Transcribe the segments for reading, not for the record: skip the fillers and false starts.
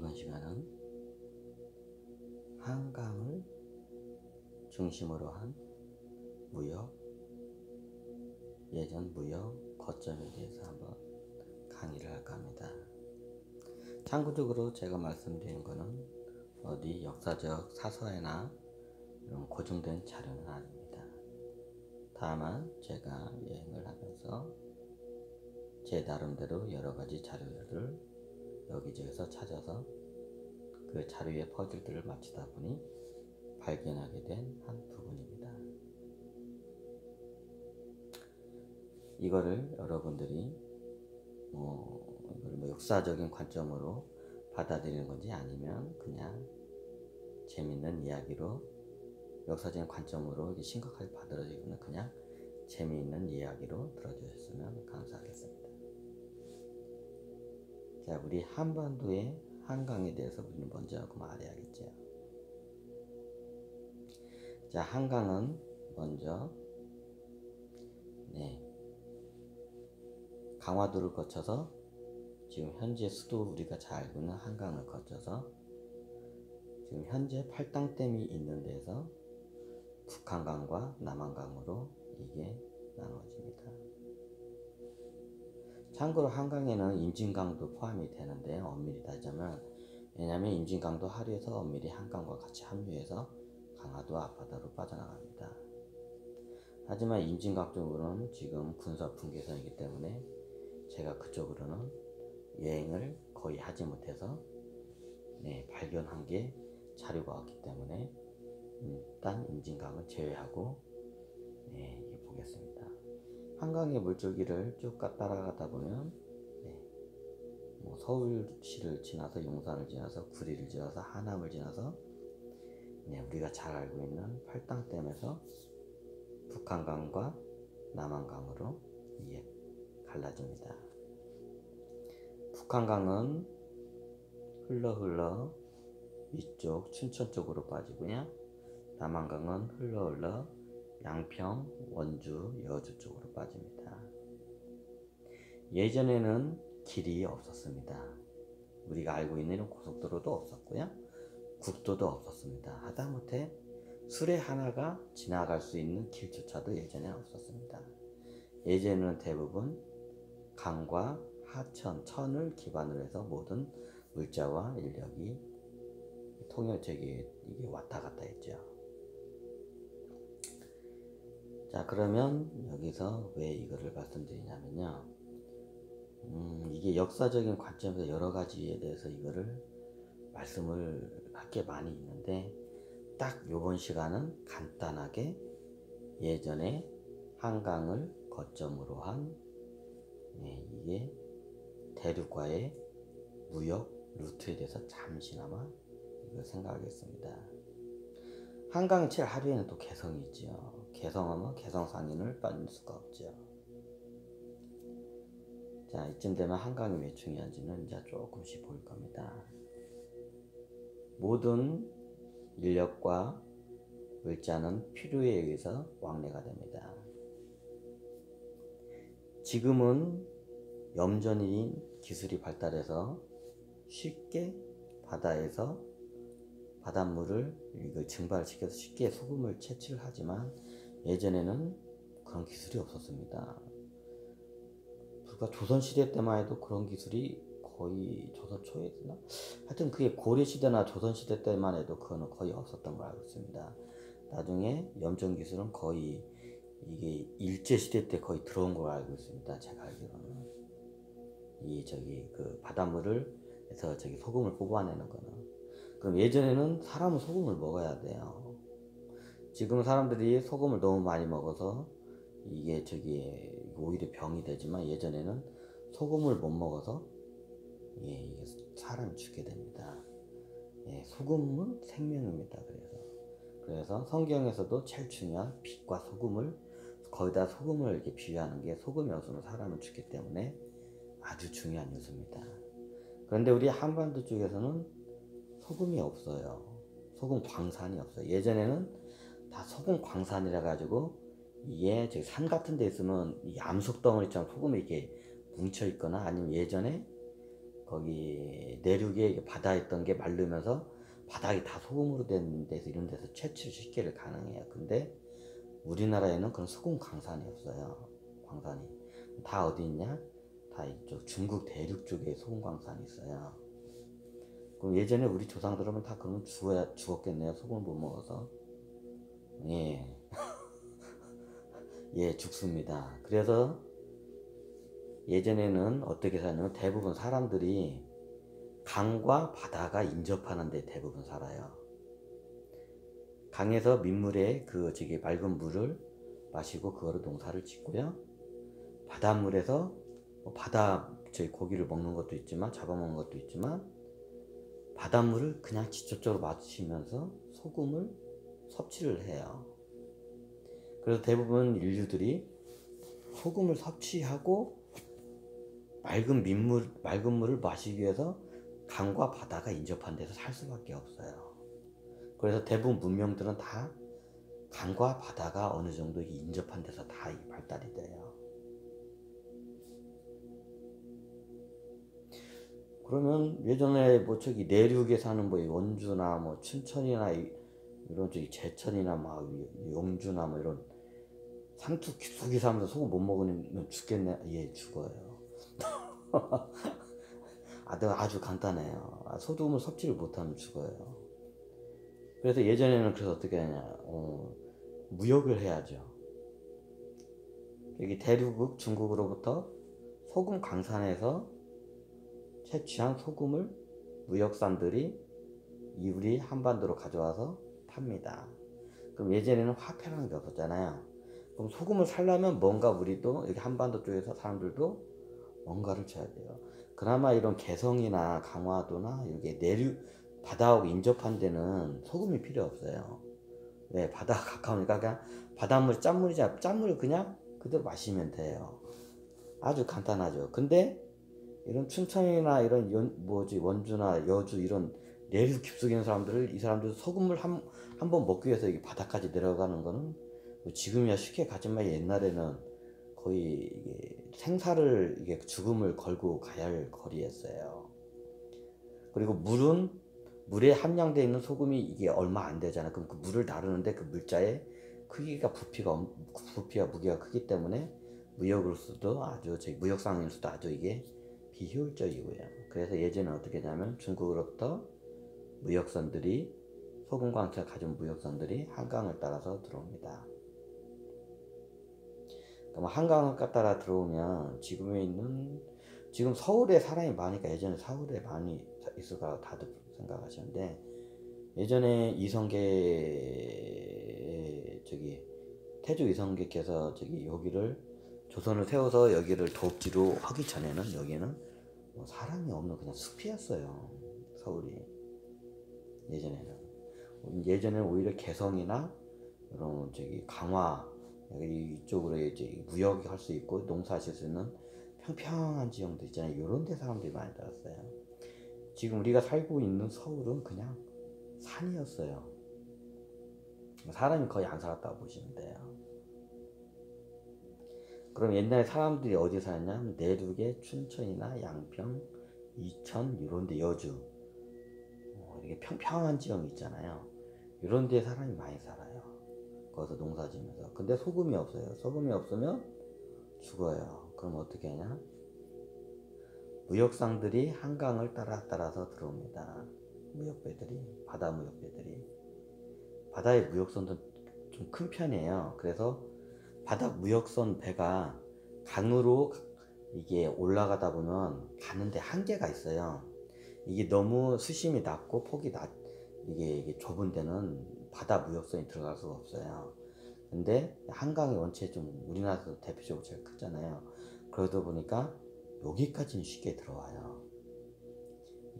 이번 시간은 한강을 중심으로 한 무역, 예전 무역 거점에 대해서 한번 강의를 할까 합니다. 참고적으로 제가 말씀드린 거는 어디 역사적 사서에나 이런 고증된 자료는 아닙니다. 다만 제가 여행을 하면서 제 나름대로 여러 가지 자료를 여기저기서 찾아서 그 자료의 퍼즐들을 맞추다 보니 발견하게 된 한 부분입니다. 이거를 여러분들이 이걸 역사적인 관점으로 받아들이는 건지 아니면 그냥 재밌는 이야기로 역사적인 관점으로 심각하게 받아들이거나 그냥 재미있는 이야기로 들어주셨으면 감사하겠습니다. 자, 우리 한반도의 한강에 대해서 우리는 먼저 말해야겠죠. 자, 한강은 먼저 강화도를 거쳐서 지금 현재 수도 우리가 잘 알고 있는 한강을 거쳐서 지금 현재 팔당댐이 있는 데서 북한강과 남한강으로 이게 나눠집니다. 참고로 한강에는 임진강도 포함이 되는데 엄밀히 따지자면, 왜냐하면 임진강도 하류에서 엄밀히 한강과 같이 합류해서 강화도 앞바다로 빠져나갑니다. 하지만 임진강 쪽으로는 지금 군사 분계선이기 때문에 제가 그쪽으로는 여행을 거의 하지 못해서 발견한 게 자료가 없기 때문에 일단 임진강을 제외하고 이게 보겠습니다. 한강의 물줄기를 쭉 따라가다 보면 서울시를 지나서 용산을 지나서 구리를 지나서 하남을 지나서 우리가 잘 알고 있는 팔당댐에서 북한강과 남한강으로 이게 갈라집니다. 북한강은 흘러 위쪽 춘천 쪽으로 빠지고요. 남한강은 흘러 양평, 원주, 여주 쪽으로 빠집니다. 예전에는 길이 없었습니다. 우리가 알고 있는 고속도로도 없었고요. 국도도 없었습니다. 하다못해 수레 하나가 지나갈 수 있는 길조차도 예전에 없었습니다. 예전에는 대부분 강과 하천, 천을 기반으로 해서 모든 물자와 인력이 이게 왔다 갔다 했죠. 자, 그러면 여기서 왜 이거를 말씀드리냐면요. 이게 역사적인 관점에서 여러 가지에 대해서 이거를 말씀을 할 게 많이 있는데, 딱 요번 시간은 간단하게 예전에 한강을 거점으로 한 이게 대륙과의 무역 루트에 대해서 잠시나마 이걸 생각하겠습니다. 한강 제일 하류에는 또 개성이 있죠. 개성하면 개성상인을 빠질 수가 없죠. 자, 이쯤 되면 한강이 왜 중요한지는 이제 조금씩 볼 겁니다. 모든 인력과 물자는 필요에 의해서 왕래가 됩니다. 지금은 염전인 기술이 발달해서 쉽게 바다에서 바닷물을 이걸 증발시켜서 쉽게 소금을 채취를 하지만, 예전에는 그런 기술이 없었습니다. 불과 조선시대 때만 해도 그런 기술이 거의 조선 초에나 하여튼 그게 고려시대나 조선시대 때만 해도 그거는 거의 없었던 걸 알고 있습니다. 나중에 염전 기술은 거의 이게 일제시대 때 거의 들어온 걸 알고 있습니다. 제가 알기로는 그 바닷물을 해서 소금을 뽑아내는 거는. 그럼 예전에는 사람은 소금을 먹어야 돼요. 지금 사람들이 소금을 너무 많이 먹어서 이게 오히려 병이 되지만, 예전에는 소금을 못 먹어서 이게 사람이 죽게 됩니다. 소금은 생명입니다. 그래서 성경에서도 제일 중요한 빛과 소금을, 거기다 소금을 이렇게 비유하는 게 소금이 없으면 사람은 죽기 때문에 아주 중요한 요소입니다. 그런데 우리 한반도 쪽에서는 소금이 없어요. 소금 광산이 없어요. 예전에는 다 소금 광산이라 가지고 이게 산 같은 데 있으면 이 암석덩어리처럼 소금이 이렇게 뭉쳐 있거나, 아니면 예전에 거기 내륙에 바다 있던 게 마르면서 바닥이 다 소금으로 된 데서 이런 데서 채취를 쉽게 가능해요. 근데 우리나라에는 그런 소금 광산이 없어요. 광산이 다 어디 있냐? 다 이쪽 중국 대륙 쪽에 소금 광산이 있어요. 그럼 예전에 우리 조상들은 다 그러면 죽었겠네요. 소금을 못 먹어서. 예. 예, 죽습니다. 그래서 예전에는 어떻게 사냐면 대부분 사람들이 강과 바다가 인접하는 데 대부분 살아요. 강에서 민물에 저기 맑은 물을 마시고 그거로 농사를 짓고요. 바닷물에서 바다 저희 고기를 먹는 것도 있지만 잡아먹는 것도 있지만 바닷물을 그냥 직접적으로 마시면서 소금을 섭취를 해요. 그래서 대부분 인류들이 소금을 섭취하고 맑은 물을 마시기 위해서 강과 바다가 인접한 데서 살 수밖에 없어요. 그래서 대부분 문명들은 다 강과 바다가 어느 정도 인접한 데서 다 발달이 돼요. 그러면 예전에 뭐 저기 내륙에 사는 뭐 원주나 뭐 춘천이나 이런 저기 제천이나 막 용주나 뭐 이런 상투 깊숙이 살면서 소금 못 먹으면 죽겠네. 예, 죽어요. 아주 간단해요. 소금을 섭취를 못하면 죽어요. 그래서 예전에는 그래서 어떻게 하냐, 무역을 해야죠. 여기 대륙 중국으로부터 소금 강산에서 채취한 소금을 무역산들이 우리 한반도로 가져와서 팝니다. 그럼 예전에는 화폐라는 게 없었잖아요. 그럼 소금을 살려면 뭔가 우리도 여기 한반도 쪽에서 사람들도 뭔가를 쳐야 돼요. 그나마 이런 개성이나 강화도나 이게 내륙 바다하고 인접한 데는 소금이 필요 없어요. 왜? 바다가 가까우니까 그냥 바닷물이 짠물을 그냥 그대로 마시면 돼요. 아주 간단하죠. 근데 이런 춘천이나 이런 원주나 여주 이런 내륙 깊숙이 있는 이 사람들 소금을 한 번 먹기 위해서 이게 바다까지 내려가는 거는 뭐 지금이야 쉽게 가지만 옛날에는 거의 이게 생사를 이게 죽음을 걸고 가야 할 거리였어요. 그리고 물에 함량되어 있는 소금이 이게 얼마 안 되잖아. 그럼 그 물을 다루는데 그 물자의 크기가 부피가 무게가 크기 때문에 무역으로서도 무역상으로서도 아주 이게 비효율적이고요. 그래서 예전에 어떻게 하냐면 중국으로부터 무역선들이 소금 광산을 가진 무역선들이 한강을 따라서 들어옵니다. 그럼 한강을 따라 들어오면 지금 서울에 사람이 많으니까 예전에 서울에 많이 있을 거라고 다들 생각하시는데 예전에 태조 이성계께서 여기를 조선을 세워서 여기를 도읍지로 하기 전에는 여기는 뭐 사람이 없는 그냥 숲이었어요. 서울이 예전에는 오히려 개성이나 이런 강화 이쪽으로 이제 무역할 수 있고 농사하실 수 있는 평평한 지형도 있잖아요. 이런 데 사람들이 많이 살았어요. 지금 우리가 살고 있는 서울은 그냥 산이었어요. 사람이 거의 안 살았다고 보시면 돼요. 그럼 옛날에 사람들이 어디 살았냐? 내륙에 춘천이나 양평, 이천 이런 데 여주 이렇게 평평한 지형이 있잖아요. 이런 데에 사람이 많이 살아요. 거기서 농사 지면서. 근데 소금이 없어요. 소금이 없으면 죽어요. 그럼 어떻게 하냐? 무역상들이 한강을 따라서 들어옵니다. 바다 무역배들이. 바다의 무역선도 좀 큰 편이에요. 그래서 바다 무역선 배가 강으로 이게 올라가다 보면 가는데 한계가 있어요. 이게 너무 수심이 낮고 이게 좁은 데는 바다 무역선이 들어갈 수가 없어요. 근데 한강이 원체 좀 우리나라에서 대표적으로 제일 크잖아요. 그러다 보니까 여기까지는 쉽게 들어와요.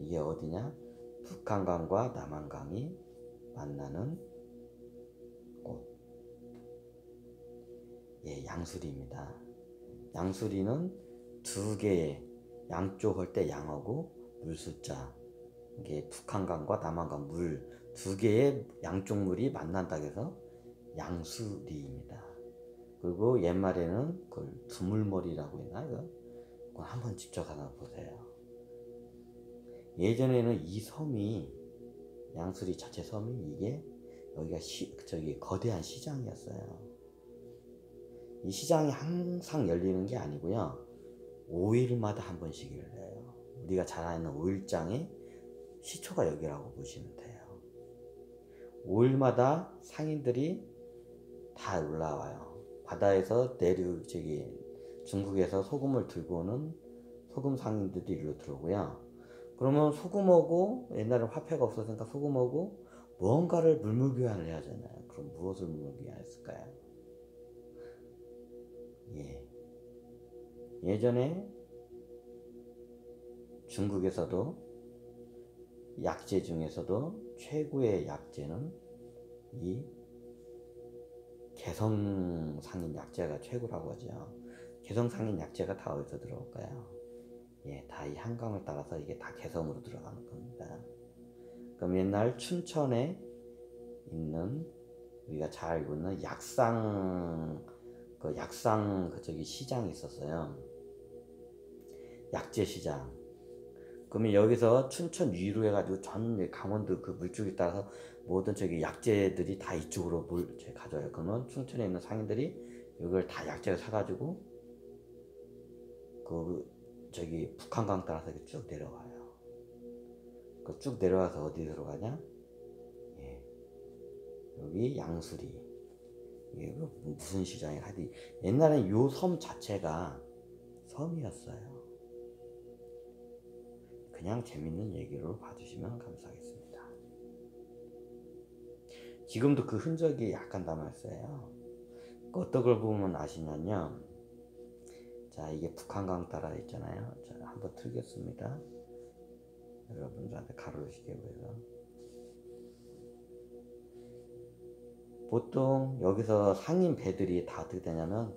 이게 어디냐? 북한강과 남한강이 만나는 곳. 예, 양수리입니다. 양수리는 두 개의 양쪽 할 때 양하고 물수자. 이게 북한강과 남한강 두 개의 양쪽 물이 만난다 해서 양수리입니다. 그리고 옛말에는 그걸 두물머리라고 했나? 이거 한번 직접 가서 보세요. 예전에는 이 섬이, 양수리 자체 섬이, 이게 여기가 저기 거대한 시장이었어요. 이 시장이 항상 열리는 게 아니고요, 5일마다 한 번씩 열려요. 우리가 잘 아는 5일장의 시초가 여기라고 보시면 돼요. 5일마다 상인들이 다 올라와요. 바다에서 저기 중국에서 소금을 들고 오는 소금 상인들도 일로 들어오고요. 그러면 소금하고, 옛날에 화폐가 없었으니까 소금하고 무언가를 물물교환을 해야 하잖아요. 그럼 무엇을 물물교환했을까요? 예전에 중국에서도 약재 중에서도 최고의 약재는 이 개성상인 약재가 최고라고 하죠. 개성상인 약재가 다 어디서 들어올까요? 다 이 한강을 따라서 이게 다 개성으로 들어가는 겁니다. 그럼 옛날 춘천에 있는, 우리가 잘 알고 있는 약상 저기 시장이 있었어요. 약재 시장. 그러면 여기서 춘천 위로 해가지고 전 강원도 그 물줄기 따라서 모든 저기 약재들이 다 이쪽으로 가져와요. 그러면 춘천에 있는 상인들이 이걸 다 약재를 사가지고 그 저기 북한강 따라서 이렇게 쭉 내려와요. 그 쭉 내려와서 어디 들어가냐? 여기 양수리. 이게 무슨 시장이 하디? 옛날엔 요 섬 자체가 섬이었어요. 그냥 재밌는 얘기로 봐주시면 감사하겠습니다. 지금도 그 흔적이 약간 남아있어요. 어떤 걸 보면 아시냐면요, 자, 이게 북한강 따라 있잖아요. 자, 한번 틀겠습니다. 여러분들한테 가로를 쉽게 보여서. 보통 여기서 상인 배들이 다 어떻게 되냐면,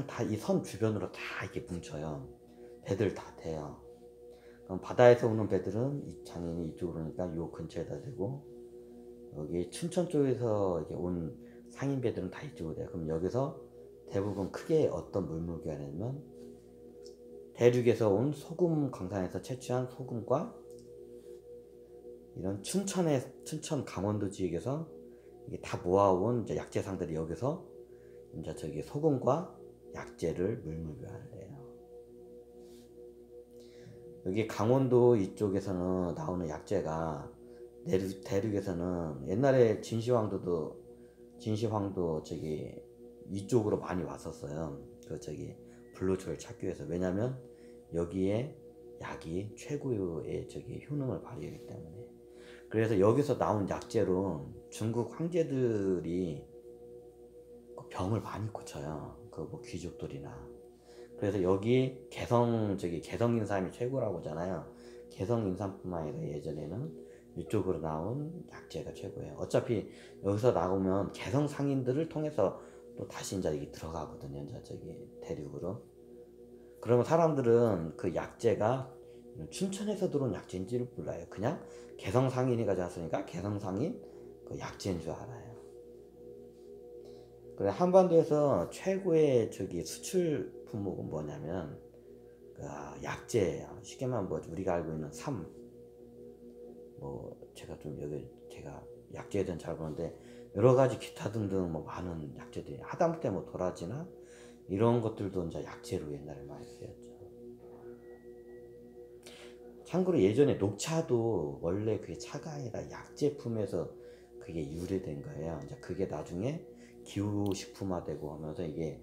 다 이 섬 주변으로 다 이렇게 뭉쳐요. 배들 다 대요. 그럼 바다에서 오는 배들은 이 장인이 이쪽으로 오니까 요 근처에다 대고, 여기 춘천 쪽에서 이렇게 온 상인 배들은 다 이쪽으로 돼요. 그럼 여기서 대부분 크게 어떤 물물교환이냐면, 대륙에서 온 소금 광산에서 채취한 소금과 이런 춘천 강원도 지역에서 이게 다 모아온 이제 약재상들이 여기서 이제 저기 소금과 약재를 물물교환을 해요. 여기 강원도 이쪽에서는 나오는 약재가 대륙에서는 옛날에 진시황도 저기 이쪽으로 많이 왔었어요. 그 저기 불로초를 찾기 위해서. 왜냐면 여기에 약이 최고의 저기 효능을 발휘하기 때문에. 그래서 여기서 나온 약재로 중국 황제들이 병을 많이 고쳐요. 그 뭐 귀족들이나. 그래서 여기 개성인삼이 최고라고 하잖아요. 개성인삼뿐만 아니라 예전에는 이쪽으로 나온 약재가 최고예요. 어차피 여기서 나오면 개성 상인들을 통해서 또 다시 이제 이게 들어가거든요. 이제 저기 대륙으로. 그러면 사람들은 그 약재가 춘천에서 들어온 약재인지를 몰라요. 그냥 개성 상인이 가져왔으니까 개성 상인 그 약재인 줄 알아요. 그래, 한반도에서 최고의 저기 수출 품목은 뭐냐면 그 약재예요. 쉽게 말하면 뭐 우리가 알고 있는 제가 약재에 대한 잘 보는데 여러 가지 기타 등등 뭐 많은 약재들이, 하다못해 뭐 도라지나 이런 것들도 이제 약재로 옛날에 많이 쓰였죠. 참고로 예전에 녹차도 원래 그게 차가 아니라 약제품에서 그게 유래된 거예요. 이제 그게 나중에 기후식품화되고 하면서 이게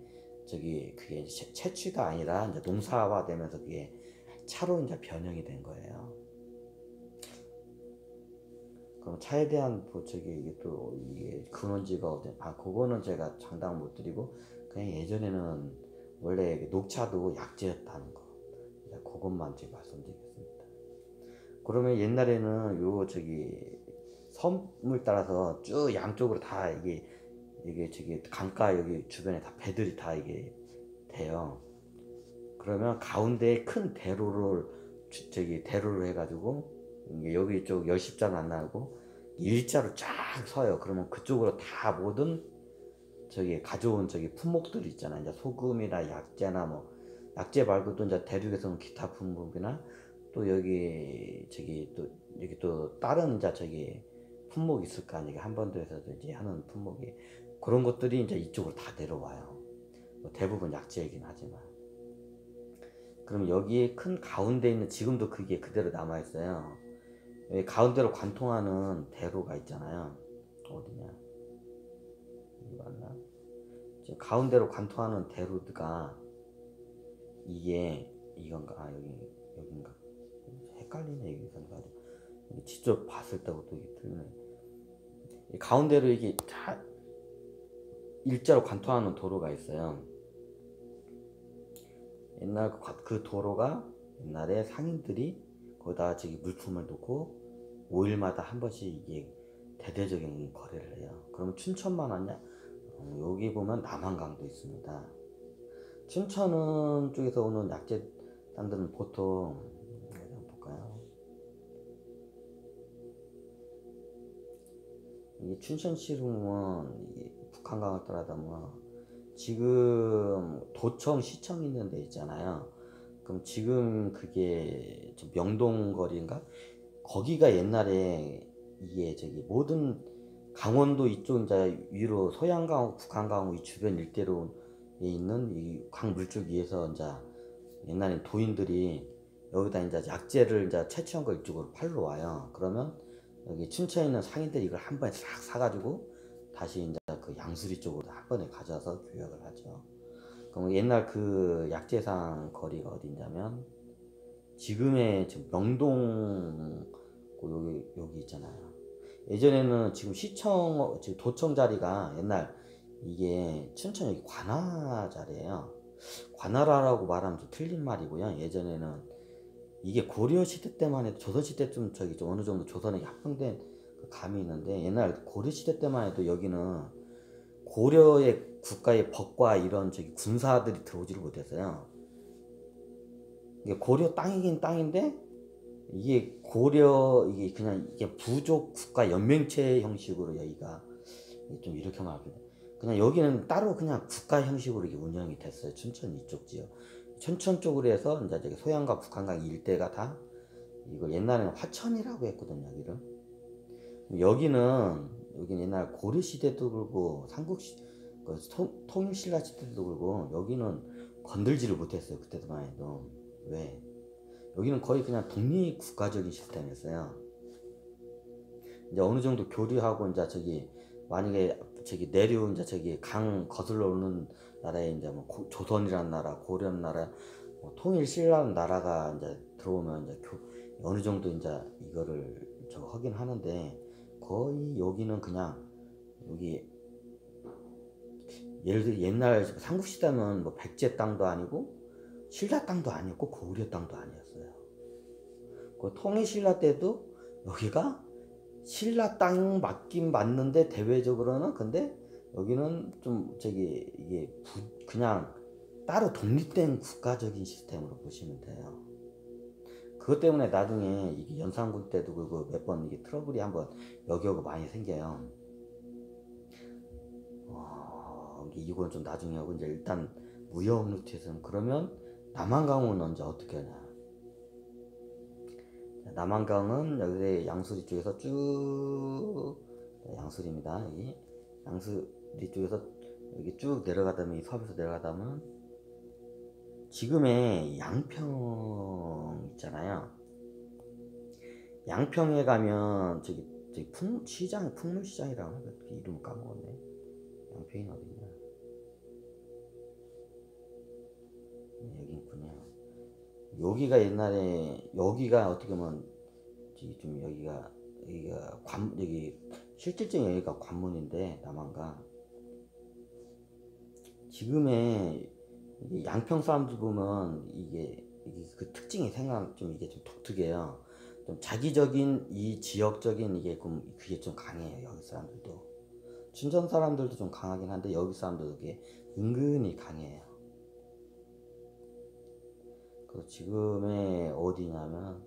그게 채취가 아니라 이제 농사화되면서 그게 차로 이제 변형이 된 거예요. 그럼 차에 대한 이게 근원지가 그거는 제가 장담 못 드리고, 그냥 예전에는 원래 녹차도 약재였다는 거, 그것만 제가 말씀드리겠습니다. 그러면 옛날에는 섬을 따라서 쭉 양쪽으로 다 이게 강가 여기 주변에 다 배들이 다 이게 돼요. 그러면 가운데 큰 대로를 해가지고 이게 여기 쪽 열십자는 안 나고 일자로 쫙 서요. 그러면 그쪽으로 다 모든 가져온 품목들 있잖아요. 이제 소금이나 약재나 뭐 약재 말고도 이제 대륙에서 온 기타 품목이나 또 여기 저기 또 여기 또 다른 이제 저기 품목이 있을 거 아니에요. 한반도에서도 이제 하는 품목이 그런 것들이 이제 이쪽으로 다 내려와요. 뭐 대부분 약재이긴 하지만. 그럼 여기에 큰 가운데 있는 지금도 그게 그대로 남아 있어요. 여기 가운데로 관통하는 대로가 있잖아요. 어디냐? 여기 맞나? 지금 가운데로 관통하는 대로가 이게 이건가? 아 여긴가? 헷갈리네 여기선가. 직접 봤을 때부터 이게 틀리네. 가운데로 이게 다 일자로 관통하는 도로가 있어요. 옛날 그 도로가 옛날에 상인들이 거기다 저기 물품을 놓고 5일마다 한 번씩 이게 대대적인 거래를 해요. 그러면 춘천만 왔냐? 여기 보면 남한강도 있습니다. 춘천 쪽에서 오는 약재단들은 보통 한번 볼까요? 이게 춘천시로 보면 이게 북한강을 따라다 보면 지금 도청 시청 있는 데 있잖아요. 그럼 지금 그게 명동거리인가? 거기가 옛날에 이게 저기 모든 강원도 이쪽 이제 위로 소양강, 북한강 이 주변 일대로 있는 이 강 물줄 위에서 이제 옛날에 도인들이 여기다 이제 약재를 이제 채취한 걸 이쪽으로 팔러 와요. 그러면 여기 춘천에 있는 상인들이 이걸 한 번에 싹 사가지고 다시 이제 그 양수리 쪽으로 한 번에 가져와서 교역을 하죠. 그럼 옛날 그 약재상 거리가 어디냐면 지금의 지금 명동 여기 있잖아요. 예전에는 지금 시청 지금 도청 자리가 옛날 이게 춘천 여기 관할 자리예요. 관할하라고 말하면 좀 틀린 말이고요. 예전에는 이게 고려 시대 때만 해도 조선 시대 좀 저기 좀 어느 정도 조선에 합병된 그 감이 있는데 옛날 고려 시대 때만 해도 여기는 고려의 국가의 법과 이런 저기 군사들이 들어오지를 못했어요. 이게 고려 땅이긴 땅인데 이게 고려 이게 그냥 이게 부족 국가 연맹체 형식으로 여기가 좀 이렇게 말합니다. 그냥 여기는 따로 그냥 국가 형식으로 이게 운영이 됐어요. 춘천 이쪽 지역. 춘천 쪽으로 해서 이제 저기 소양강 북한강 일대가 다 이거 옛날에는 화천이라고 했거든요. 여기는 옛날 고려 시대도 그렇고 삼국시 그 통일신라 시대도 그렇고 여기는 건들지를 못했어요. 그때도만 해도. 왜? 여기는 거의 그냥 독립 국가적인 시스템이었어요. 이제 어느 정도 교류하고 이제 저기 만약에 저기 내려온 이제 저기 강 거슬러 오는 나라에 이제 뭐 조선이라는 나라, 고려라는 나라, 뭐 통일신라는 나라가 이제 들어오면 이제 어느 정도 이제 이거를 저 하긴 하는데 거의 여기는 그냥 여기 예를 들어 옛날 삼국시대는 뭐 백제 땅도 아니고 신라 땅도 아니었고 고려 땅도 아니었어요. 그 통일신라 때도 여기가 신라 땅 맞긴 맞는데 대외적으로는 근데 여기는 좀 저기 이게 그냥 따로 독립된 국가적인 시스템으로 보시면 돼요. 그것 때문에 나중에 이게 연산군 때도 그거 몇 번 이게 트러블이 한번 여기하고 많이 생겨요. 이건 좀 나중에 하고 이제 일단 무역 루트에서는 그러면 남한강은 언제 어떻게 하냐? 남한강은 여기 양수리 쪽에서 쭉 양수리입니다. 여기 양수리 쪽에서 여기 쭉 내려가다면 이 서울에서 내려가다면 지금의 양평 있잖아요. 양평에 가면 저기 시장 풍물시장이라고 하나 이름 까먹었네. 양평이 어디냐? 여기 있군요. 여기가 옛날에 여기가 어떻게 보면 좀 여기가 여기 실질적인 여기가 관문인데 남한강 지금의 양평 사람들 보면 이게 그 특징이 좀 이게 좀 독특해요. 좀 자기적인 이 지역적인 이게 그게 좀 강해요. 여기 사람들도 춘천 사람들도 좀 강하긴 한데 여기 사람들도 그게 은근히 강해요. 그 지금의 어디냐면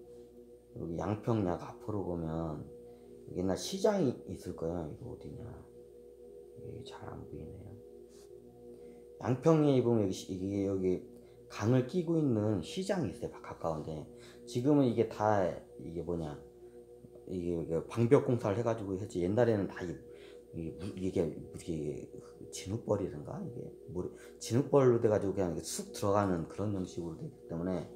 여기 양평역 앞으로 보면 옛날 시장이 있을 거예요. 이거 어디냐? 이게 잘 안 보이네요. 양평에 보면 여기 강을 끼고 있는 시장이 있어요. 가까운데. 지금은 이게 다 이게 뭐냐, 이게 그 방벽 공사를 해가지고 했지. 옛날에는 다 이게 진흙벌이란가, 이게 진흙벌로 돼가지고 그냥 쑥 들어가는 그런 형식으로 되기 때문에,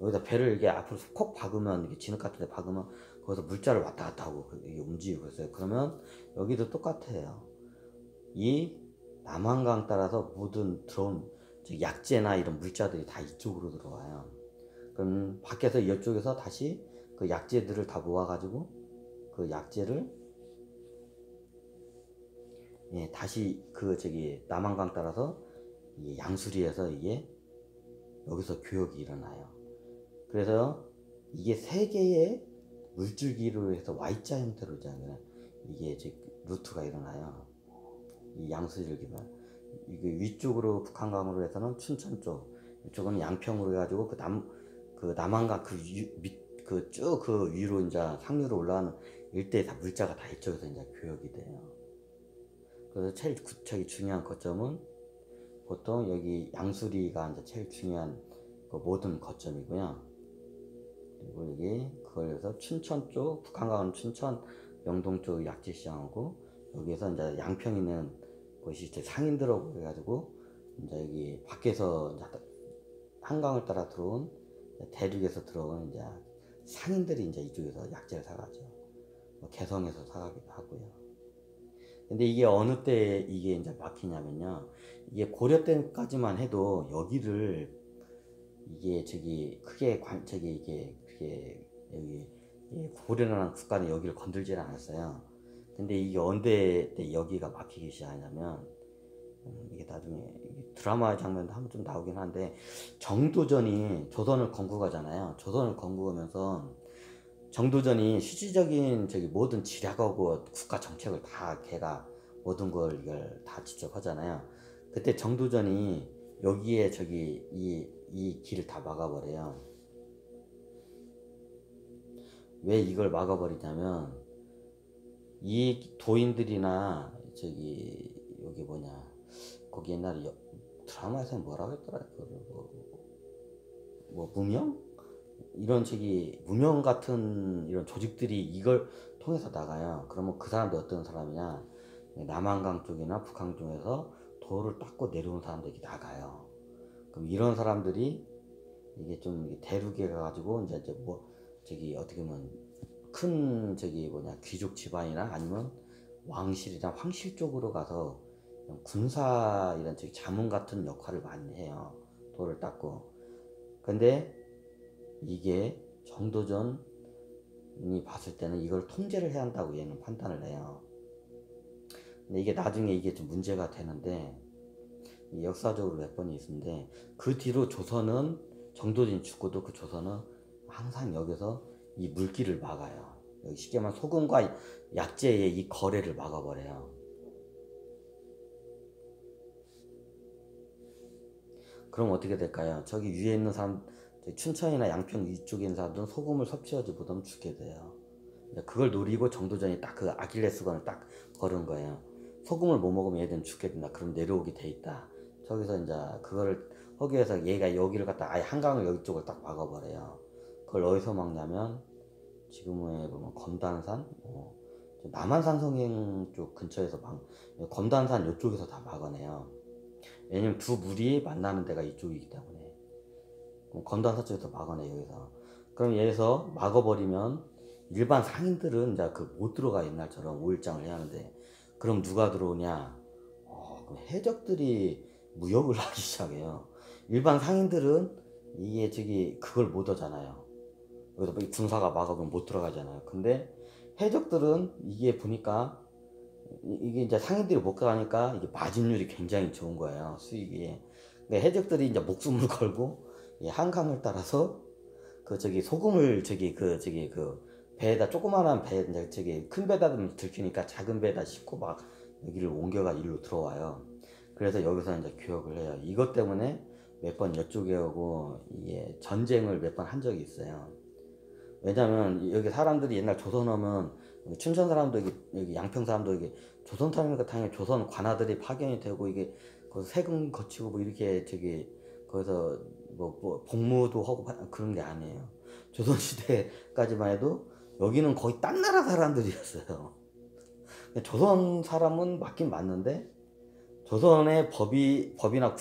여기다 배를 이게 앞으로 콕 박으면, 이게 진흙 같은 데 박으면 거기서 물자를 왔다 갔다 하고 이게 움직이고 있어요. 그러면 여기도 똑같아요. 이 남한강 따라서 모든 들어온 약재나 이런 물자들이 다 이쪽으로 들어와요. 그럼 밖에서 이쪽에서 다시 그 약재들을 다 모아가지고 그 약재를, 예, 다시 그 남한강 따라서 이 양수리에서 이게 여기서 교역이 일어나요. 그래서 이게 세 개의 물줄기로 해서 Y자 형태로 있잖아요. 이게 루트가 일어나요. 이 양수줄기만. 이게 위쪽으로 북한강으로 해서는 춘천 쪽, 이쪽은 양평으로 해가지고 그 남한강 쭉 그 위로 이제 상류로 올라가는 일대에 다 물자가 다 이쪽에서 이제 교역이 돼요. 그래서 제일 중요한 거점은 보통 여기 양수리가 이제 제일 중요한 그 모든 거점이고요. 그리고 여기 그걸 해서 춘천 쪽, 북한강은 춘천 영동 쪽 약재시장하고, 여기에서 이제 양평 있는 곳이 이제 상인들하고 해가지고 이제 여기 밖에서 이제 한강을 따라 들어온, 대륙에서 들어온 이제 상인들이 이제 이쪽에서 약재를 사가죠. 뭐 개성에서 사가기도 하고요. 근데 이게 어느 때 이게 이제 막히냐면요. 이게 고려 때까지만 해도 여기를, 이게 크게 그게 여기 고려라는 국가는 여기를 건들지는 않았어요. 근데 이게 언제 때 여기가 막히기 시작하냐면, 이게 나중에 드라마 장면도 한번 좀 나오긴 한데, 정도전이 조선을 건국하잖아요. 조선을 건국하면서 정도전이 실질적인 모든 지략하고 국가 정책을 다 걔가 모든 걸 이걸 다 직접 하잖아요. 그때 정도전이 여기에 이 길을 다 막아버려요. 왜 이걸 막아버리냐면, 이 도인들이나 여기 뭐냐, 거기 옛날에 드라마에서 뭐라고 했더라, 뭐 무명? 이런 무명 같은 이런 조직들이 이걸 통해서 나가요. 그러면 그 사람들 어떤 사람이냐, 남한강 쪽이나 북한 쪽에서 도를 닦고 내려온 사람들이 나가요. 그럼 이런 사람들이 이게 좀 대륙에 가가지고 이제 뭐 어떻게 보면 큰 귀족 집안이나 아니면 왕실이나 황실 쪽으로 가서 군사 이런 자문 같은 역할을 많이 해요. 도를 닦고. 근데 이게 정도전이 봤을 때는 이걸 통제를 해야 한다고 얘는 판단을 해요. 근데 이게 나중에 이게 좀 문제가 되는데, 역사적으로 몇 번이 있는데, 그 뒤로 조선은 정도전이 죽고도 그 조선은 항상 여기서 이 물길을 막아요. 여기 쉽게 말하면 소금과 약재의 이 거래를 막아버려요. 그럼 어떻게 될까요? 저기 위에 있는 사람, 춘천이나 양평 이쪽에 있는 사람들은 소금을 섭취하지 못하면 죽게 돼요. 그걸 노리고 정도전이 딱 그 아킬레스건을 딱 걸은 거예요. 소금을 못 먹으면 얘들은 죽게 된다. 그럼 내려오게 돼 있다. 저기서 이제 그거를 하기 위해서 얘가 여기를 갖다 아예 한강을 여기 쪽을 딱 막아버려요. 그걸 어디서 막냐면, 지금에 보면 검단산, 남한산 성행 쪽 근처에서 검단산 이쪽에서 다 막아내요. 왜냐면 두 물이 만나는 데가 이쪽이기 때문에. 검단산 쪽에서 막아내, 여기서. 그럼 여기서 막아버리면 일반 상인들은 이제 못 들어가. 옛날처럼 5일장을 해야 하는데, 그럼 누가 들어오냐? 그럼 해적들이 무역을 하기 시작해요. 일반 상인들은 이게 그걸 못 하잖아요. 여기서 군사가 막아보면 못 들어가잖아요. 근데 해적들은 이게 보니까 이게 이제 상인들이 못 가니까 이게 마진율이 굉장히 좋은 거예요. 수익이. 근데 해적들이 이제 목숨을 걸고 이 한강을 따라서 소금을 배에다, 조그마한 배, 이제 큰 배다 들키니까 작은 배에다 싣고 막 여기를 옮겨가 일로 들어와요. 그래서 여기서 이제 교역을 해요. 이것 때문에 몇 번 이쪽에 오고 이게 전쟁을 몇 번 한 적이 있어요. 왜냐면 여기 사람들이 옛날 조선 오면, 춘천 사람도 여기 양평 사람도 이게 조선 사람이니까 당연히 조선 관아들이 파견이 되고, 이게 거기서 세금 거치고 뭐 이렇게 거기서 뭐 복무도 하고 그런 게 아니에요. 조선시대까지만 해도 여기는 거의 딴 나라 사람들이었어요. 조선 사람은 맞긴 맞는데 조선의 법이나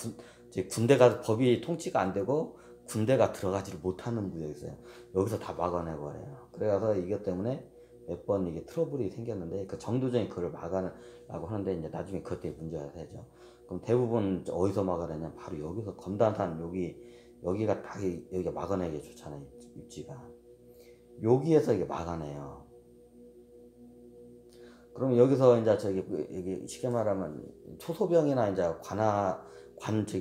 군대가 법이 통치가 안 되고 군대가 들어가지를 못하는 구역이 있어요. 여기서 다 막아내버려요. 그래서 이것 때문에 몇 번 이게 트러블이 생겼는데 그 정도전이 그걸 막아내려고 하는데 이제 나중에 그것 때문에 문제가 되죠. 그럼 대부분 어디서 막아내냐? 바로 여기서 검단산 여기가 딱 여기가 막아내기 좋잖아요. 입지가 여기에서 이게 막아내요. 그럼 여기서 이제 여기 쉽게 말하면 초소병이나 이제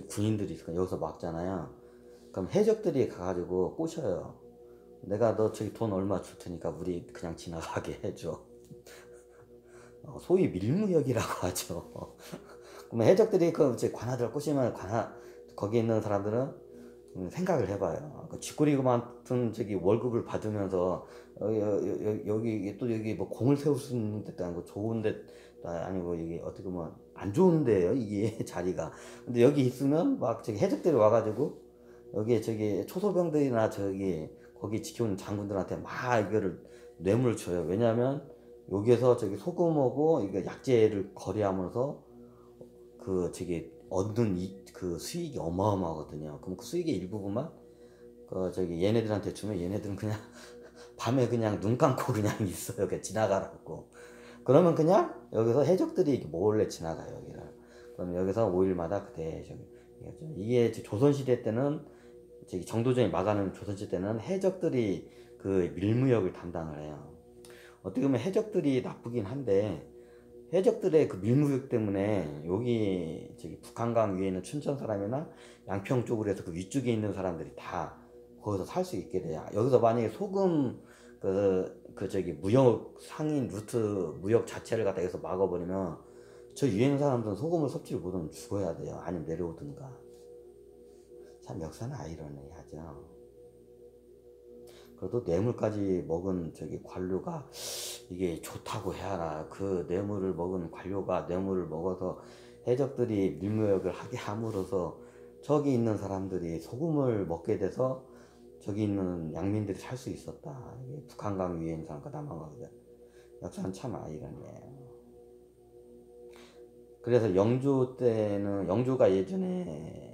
군인들이 있으니까 여기서 막잖아요. 그럼 해적들이 가가지고 꼬셔요. 내가 너 저기 돈 얼마 줄 테니까 우리 그냥 지나가게 해줘. 소위 밀무역이라고 하죠. 그러면 해적들이 관아들 꼬시면 거기 있는 사람들은 생각을 해봐요. 그 쥐꼬리 같은 월급을 받으면서 여기 뭐 공을 세울 수 있는 데도 아니고 좋은 데 아니고 이게 어떻게 보면 안 좋은 데예요 이게 자리가. 근데 여기 있으면 막 해적들이 와가지고 여기에 초소병들이나 거기 지켜오는 장군들한테 막 이거를 뇌물을 줘요. 왜냐하면 여기에서 소금하고 이거 약재를 거래하면서 얻는 그 수익이 어마어마하거든요. 그럼 그 수익의 일부분만 얘네들한테 주면 얘네들은 그냥 밤에 그냥 눈 감고 그냥 있어요. 그냥 지나가라고. 그러면 그냥 여기서 해적들이 몰래 지나가요 여기를. 그럼 여기서 5일마다 이게 조선시대 때는 정도전이 막아내는 조선시대 때는 해적들이 그 밀무역을 담당을 해요. 어떻게 보면 해적들이 나쁘긴 한데 해적들의 그 밀무역 때문에 여기 북한강 위에 있는 춘천 사람이나 양평 쪽으로 해서 그 위쪽에 있는 사람들이 다 거기서 살 수 있게 돼요. 여기서 만약에 소금 무역 상인 루트 무역 자체를 갖다 여기서 막아버리면 저 위에 있는 사람들은 소금을 섭취를 못하면 죽어야 돼요. 아니면 내려오든가. 참 역사는 아이러니하죠. 그래도 뇌물까지 먹은 관료가 이게 좋다고 해야 하나. 그 뇌물을 먹은 관료가 뇌물을 먹어서 해적들이 밀무역을 하게 함으로써 저기 있는 사람들이 소금을 먹게 돼서 저기 있는 양민들이 살 수 있었다. 이게 북한강 위에 있는 사람과 남한강이다. 역사는 참 아이러니해요. 그래서 영조가 예전에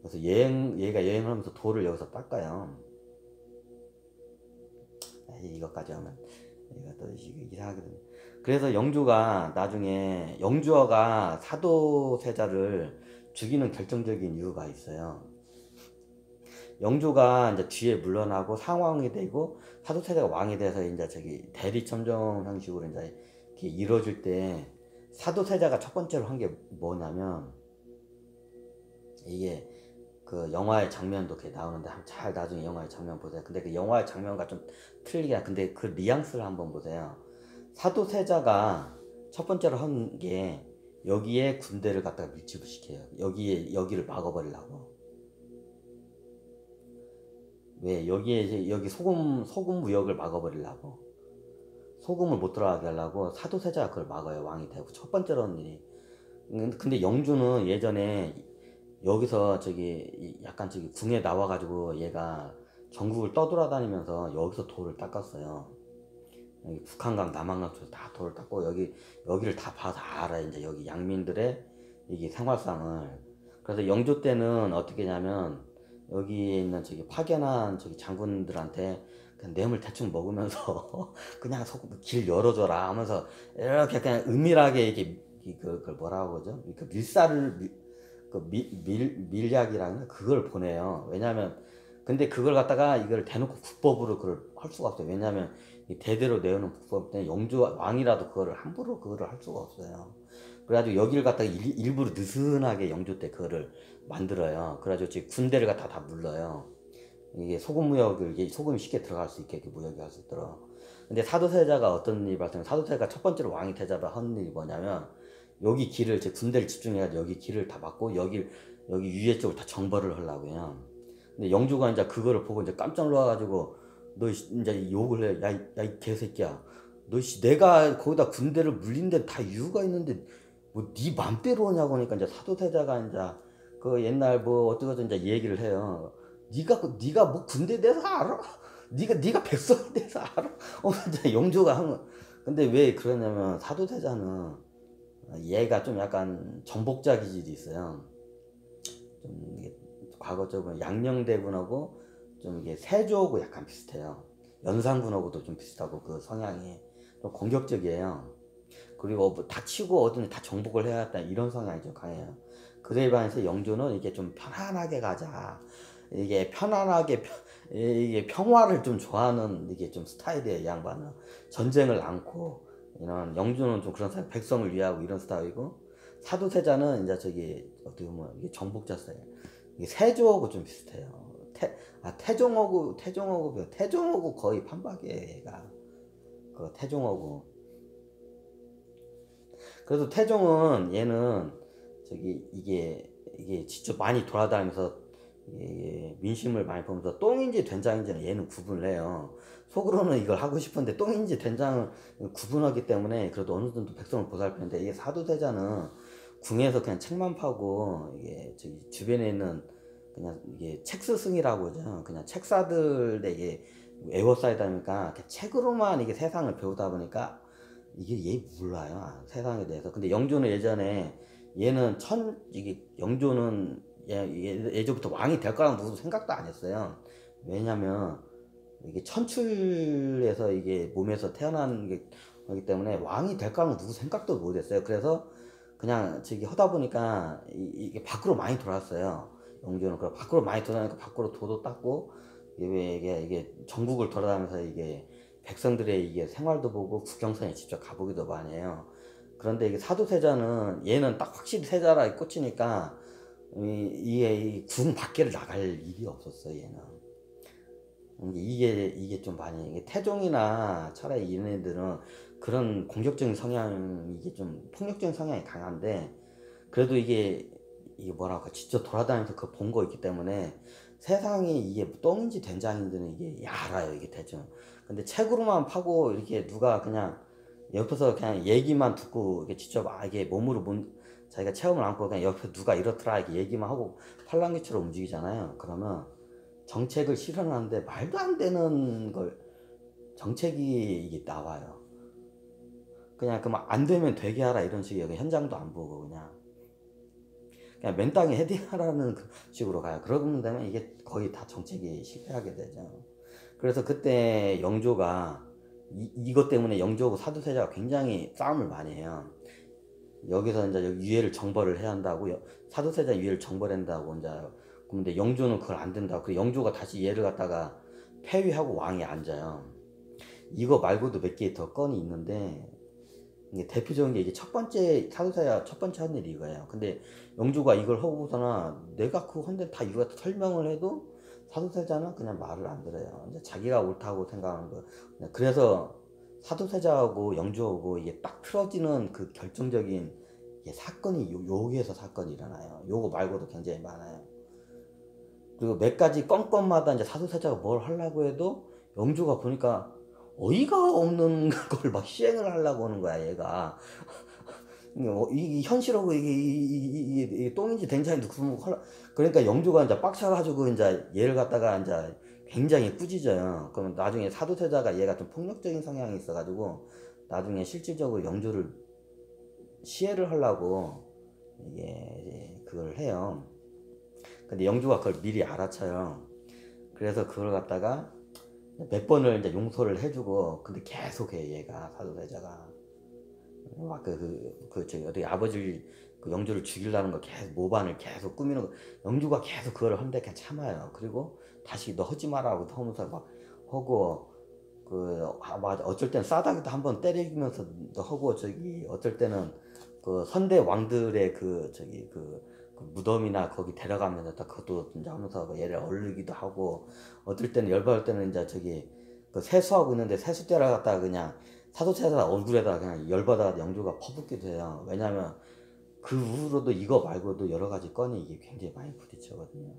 그래서 얘가 여행을 하면서 돌을 여기서 닦아요. 이것까지 하면 이것도 이상하거든요. 그래서 영조가 나중에 영주어가 사도세자를 죽이는 결정적인 이유가 있어요. 영조가 이제 뒤에 물러나고 상왕이 되고 사도세자가 왕이 돼서 이제 대리점정 형식으로 이제 이렇게 이루어질 때 사도세자가 첫 번째로 한 게 뭐냐면 이게 그 영화의 장면도 이렇게 나오는데 잘 나중에 영화의 장면 보세요. 근데 그 영화의 장면과 좀 틀리게 근데 그 뉘앙스를 한번 보세요. 사도세자가 첫 번째로 한 게 여기에 군대를 갖다가 밀집을 시켜요. 여기를 막아버리려고. 왜 여기 소금 무역을 막아버리려고. 소금을 못 들어가게 하려고 사도세자가 그걸 막아요. 왕이 되고 첫 번째로 한 일이. 근데 영주는 예전에 여기서 약간 궁에 나와가지고 얘가 전국을 떠돌아다니면서 여기서 돌을 닦았어요. 여기 북한강, 남한강 쪽에서 다 돌을 닦고 여기를 다 봐서 알아. 이제 여기 양민들의 이게 생활상을. 그래서 영조 때는 어떻게 냐면 여기 있는 파견한 장군들한테 그냥 뇌물 대충 먹으면서 그냥 길 열어줘라 하면서 이렇게 그냥 은밀하게 이렇게 그걸 뭐라고 그러죠? 그 밀약이라는 그걸 보내요. 왜냐면 근데 그걸 갖다가 이걸 대놓고 국법으로 그걸 할 수가 없어요. 왜냐면 대대로 내오는 국법 때문에 영주 왕이라도 그거를 함부로 그거를 할 수가 없어요. 그래가지고 여기를 갖다가 일부러 느슨하게 영주 때 그거를 만들어요. 그래가지고 군대를 갖다가 다 물러요. 이게 소금이 쉽게 들어갈 수 있게 무역이 할 수 있도록. 근데 사도세자가 어떤 일이 발생해? 사도세자가 첫 번째로 왕이 되자마자 한 일이 뭐냐면 여기 길을 군대를 집중해가지고 여기 길을 다 막고 여기 위에 쪽을 다 정벌을 하려고 해요. 근데 영주가 이제 그거를 보고 이제 깜짝 놀라가지고 너 이제 욕을 해. 야, 이 개새끼야. 너 내가 거기다 군대를 물린 데 다 이유가 있는데 뭐 네 맘대로 오냐고 하니까 이제 사도세자가 이제 그 옛날 뭐 어쩌고저쩌고 이제 얘기를 해요. 네가 뭐 군대 대해서 알아? 네가 백성에 대해서 알아? 이제 영조가 하면, 근데 왜 그러냐면 사도세자는 얘가 좀 약간 정복자 기질이 있어요. 좀 이게 과거 쪽은 양녕대군하고 좀 이게 세조하고 약간 비슷해요. 연산군하고도 좀 비슷하고 그 성향이 좀 공격적이에요. 그리고 뭐 다치고 어딘지 다 정복을 해야겠다 이런 성향이 좀 강해요. 그에 반해서 영조는 이게 좀 편안하게 가자. 이게 편안하게 이게 평화를 좀 좋아하는 이게 좀 스타일이에요. 이 양반은 전쟁을 않고 이런 영조는 좀 그런 스타일, 백성을 위하고 이런 스타일이고 사도세자는 이제 저기 어떻게 보면 이게 정복자 스타일. 이게 세조하고 좀 비슷해요. 태종하고 거의 판박이에요. 얘가 그 태종하고. 그래서 태종은 얘는 저기 이게 직접 많이 돌아다니면서 이게 민심을 많이 보면서 똥인지 된장인지는 얘는 구분을 해요. 속으로는 이걸 하고 싶은데 똥인지 된장을 구분하기 때문에 그래도 어느 정도 백성을 보살피는데, 이게 사도세자는 궁에서 그냥 책만 파고 이게 저기 주변에 있는 그냥 이게 책 스승이라고 하죠. 그냥 책사들에게 에워싸이다 보니까 책으로만 이게 세상을 배우다 보니까 이게 얘 몰라요 세상에 대해서. 근데 영조는 예전에 얘는 이게 영조는 예전부터 왕이 될 거라고 무슨 생각도 안 했어요. 왜냐면 이게 천출에서 이게 몸에서 태어난 게 거기 때문에 왕이 될 거라고 누구 생각도 못 했어요. 그래서 그냥 저기 하다 보니까 이게 밖으로 많이 돌았어요. 영조는 그 밖으로 많이 돌아다니까 밖으로 도도 닦고 이게 전국을 돌아다니면서 이게 백성들의 이게 생활도 보고 국경선에 직접 가보기도 많이 해요. 그런데 이게 사도세자는 얘는 딱 확실히 세자라 꽂히니까 이게 이궁 밖에를 나갈 일이 없었어 얘는. 이게 좀 많이 이게 태종이나 차라리 얘네들은 그런 공격적인 성향, 이게 좀 폭력적인 성향이 강한데 그래도 이게 뭐랄까 직접 돌아다니면서 그 본 거 있기 때문에 세상이 이게 똥인지 된장인지는 이게 알아요 이게 대충. 근데 책으로만 파고 이렇게 누가 그냥 옆에서 그냥 얘기만 듣고 이게 직접 이게 몸으로 자기가 체험을 안고 그냥 옆에 누가 이렇더라 이렇게 얘기만 하고 팔랑귀처럼 움직이잖아요. 그러면 정책을 실현하는데 말도 안 되는 걸 정책이 이게 나와요. 그냥 그만 안 되면 되게 하라 이런 식이에요. 현장도 안 보고 그냥 맨땅에 헤딩하라는 그 식으로 가요. 그러면 되면 이게 거의 다 정책이 실패하게 되죠. 그래서 그때 영조가 이것 때문에 영조하고 사도세자가 굉장히 싸움을 많이 해요. 여기서 이제 유해를 정벌을 해야 한다고, 사도세자 유해를 정벌한다고 이제. 근데 영조는 그걸 안 된다고. 그 영조가 다시 얘를 갖다가 폐위하고 왕에 앉아요. 이거 말고도 몇 개 더 건이 있는데 이게 대표적인 게 이게 첫 번째 사도세자 첫 번째 한 일이 이거예요. 근데 영조가 이걸 하고서나 내가 그거 한데 다 이거 설명을 해도 사도세자는 그냥 말을 안 들어요. 이제 자기가 옳다고 생각하는 거. 그래서 사도세자하고 영조하고 이게 딱 틀어지는 그 결정적인 이게 사건이 여기에서 사건이 일어나요. 요거 말고도 굉장히 많아요. 그리고 몇 가지 건건마다 이제 사도세자가 뭘 하려고 해도 영조가 보니까 어이가 없는 걸 막 시행을 하려고 하는 거야 얘가. 이게 현실하고 이게 똥인지 된장인지 구분 그러니까 영조가 이제 빡쳐가지고 이제 얘를 갖다가 이제 굉장히 꾸짖어요. 그러면 나중에 사도세자가 얘가 좀 폭력적인 성향이 있어가지고 나중에 실질적으로 영조를 시해를 하려고 이게 그걸 해요. 근데 영조가 그걸 미리 알아차요. 그래서 그걸 갖다가 몇 번을 이제 용서를 해주고 근데 계속 해 얘가 사도세자가. 막 저기 어디 아버지 그 영주를 죽이려는 거 계속 모반을 계속 꾸미는 거 영주가 계속 그걸 하는데 그냥 참아요. 그리고 다시 너 하지 마라고 하면서 막 하고 맞아 어쩔 때는 싸다기도 한번 때리면서 하고 저기 어쩔 때는 그 선대 왕들의 그 무덤이나 거기 데려가면서 딱 그것도 이제 하면서 얘를 얼르기도 하고 어떨 때는 열받을 때는 이제 저기 그 세수하고 있는데 세수대를 갖다가 그냥 사도세자 얼굴에다 그냥 열받아 영조가 퍼붓기도 해요. 왜냐면 그 후로도 이거 말고도 여러 가지 건이 이게 굉장히 많이 부딪혀거든요.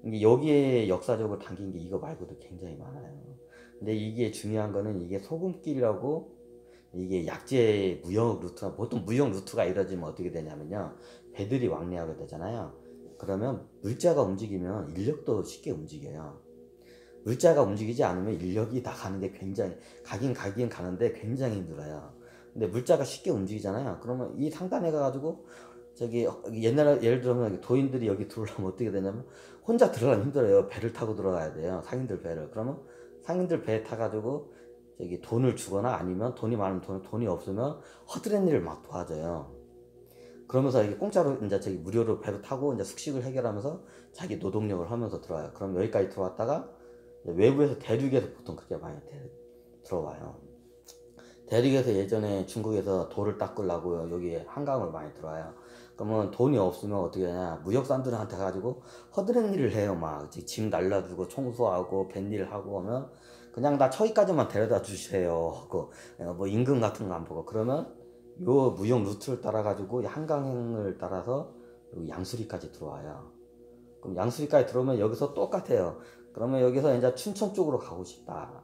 이게 여기에 역사적으로 담긴 게 이거 말고도 굉장히 많아요. 근데 이게 중요한 거는 이게 소금길이라고 이게 약재 무역 루트가, 보통 무역 루트가 이루어지면 어떻게 되냐면요, 배들이 왕래하게 되잖아요. 그러면 물자가 움직이면 인력도 쉽게 움직여요. 물자가 움직이지 않으면 인력이 다 가는 게 굉장히, 가긴 가는데 굉장히 힘들어요. 근데 물자가 쉽게 움직이잖아요. 그러면 이 상단에 가가지고 저기 옛날에 예를 들면 도인들이 여기 들어오려면 어떻게 되냐면 혼자 들어가면 힘들어요. 배를 타고 들어가야 돼요. 상인들 배를. 그러면 상인들 배 타가지고 저기 돈을 주거나, 아니면 돈이 많으면 돈이 없으면 허드렛 일을 막 도와줘요. 그러면서 이게 공짜로 이제 저기 무료로 배를 타고 이제 숙식을 해결하면서 자기 노동력을 하면서 들어와요. 그럼 여기까지 들어왔다가 외부에서, 대륙에서 보통 그렇게 많이 들어와요. 대륙에서 예전에 중국에서 돌을 닦으려고 여기 한강을 많이 들어와요. 그러면 돈이 없으면 어떻게 하냐, 무역사람들한테 가지고 허드렛 일을 해요. 막 짐 날라주고 청소하고 뱃일 하고 하면 그냥 나 저기까지만 데려다 주세요 하고, 뭐 임금 같은 거 안 보고, 그러면 요 무역 루트를 따라 가지고 한강을 따라서 여기 양수리까지 들어와요. 그럼 양수리까지 들어오면 여기서 똑같아요. 그러면 여기서 이제 춘천 쪽으로 가고 싶다.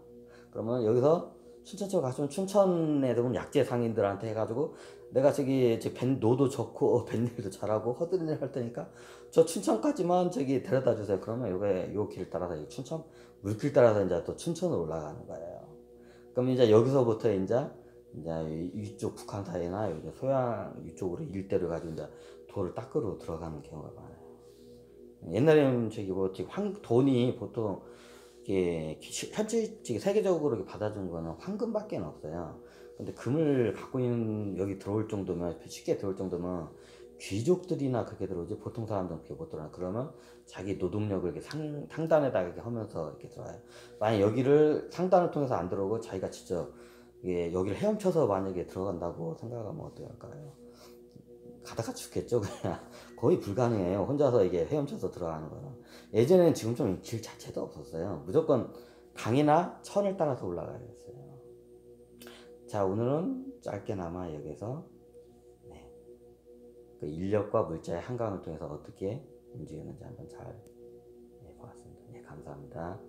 그러면 여기서 춘천 쪽으로 가시면, 춘천에 보면 약재 상인들한테 해가지고 내가 저기 노도 좋고 뱃일도 잘하고 허드렛일 할 테니까 저 춘천까지만 저기 데려다 주세요. 그러면 요 길 따라서 춘천 물길 따라서 이제 또 춘천으로 올라가는 거예요. 그럼 이제 여기서부터 이제 이쪽 북한산이나 여기 소양 이쪽으로 일대를 가지고 이제 돌을 닦으러 들어가는 경우가 많아요. 옛날에는 저기 뭐 돈이 보통 이게 현지 세계적으로 이렇게 받아준 거는 황금밖에 없어요. 근데 금을 갖고 있는, 여기 들어올 정도면, 쉽게 들어올 정도면 귀족들이나 그렇게 들어오지, 보통 사람들은 그렇게 못 들어와요. 그러면 자기 노동력을 이렇게 상단에다 이렇게 하면서 이렇게 들어와요. 만약 여기를 상단을 통해서 안 들어오고 자기가 직접 여기를 헤엄쳐서 만약에 들어간다고 생각하면 어떨까요? 가다가 죽겠죠, 그냥. 거의 불가능해요. 혼자서 이게 헤엄쳐서 들어가는 거는. 예전에는 지금처럼 길 자체도 없었어요. 무조건 강이나 천을 따라서 올라가야 됐어요. 자, 오늘은 짧게나마 여기서 네, 그 인력과 물자의 한강을 통해서 어떻게 움직이는지 한번 잘 보았습니다. 네, 감사합니다.